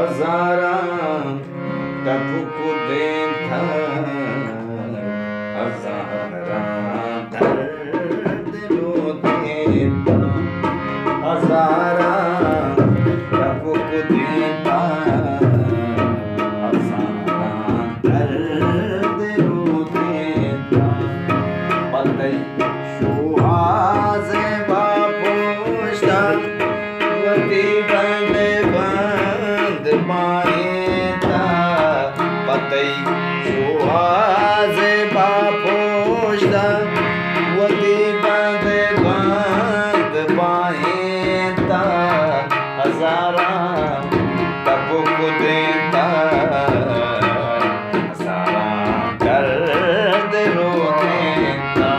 हजारा Tabuk देता हजारा दर्द रो देता हजारा तबुक देता हजारा दर्द रो देता पतई सुहाज़े बापुष्टा वती बंद बंद माएता पतई सुहाज़े बापुष्टा वती बंद बंद माएता हजारा तबुक देता हजारा दर्द रो देता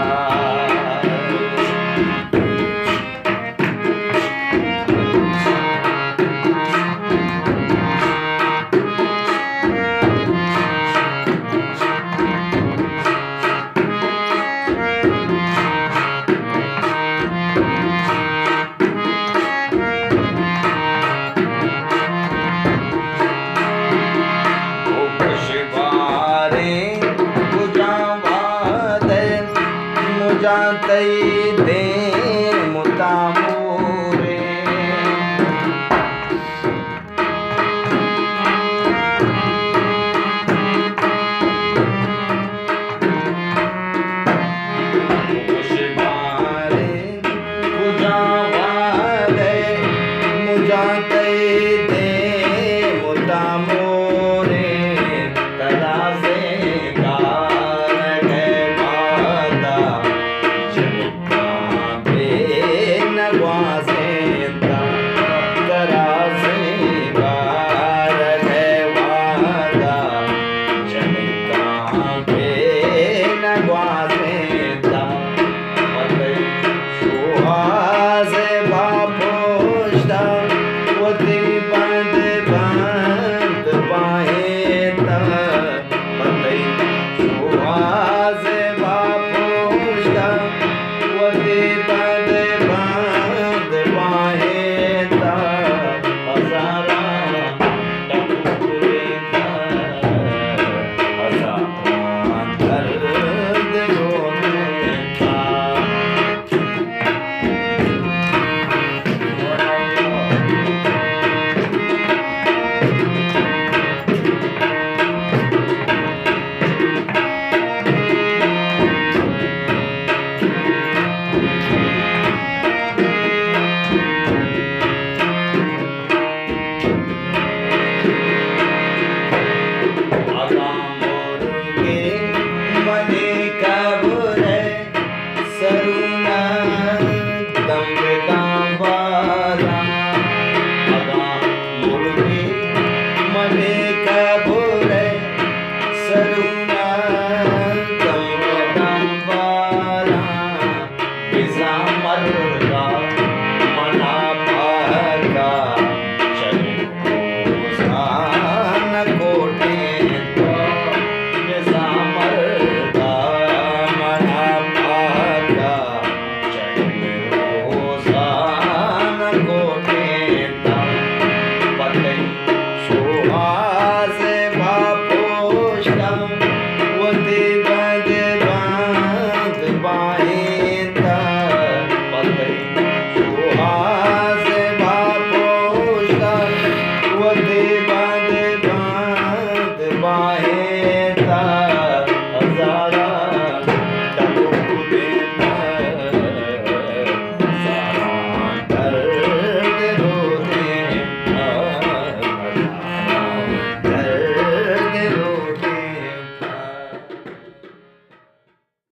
जातई दे मुतामोरे खुशबारे खुजावादे मुजातई दे मुतामोरे तरासे बाहे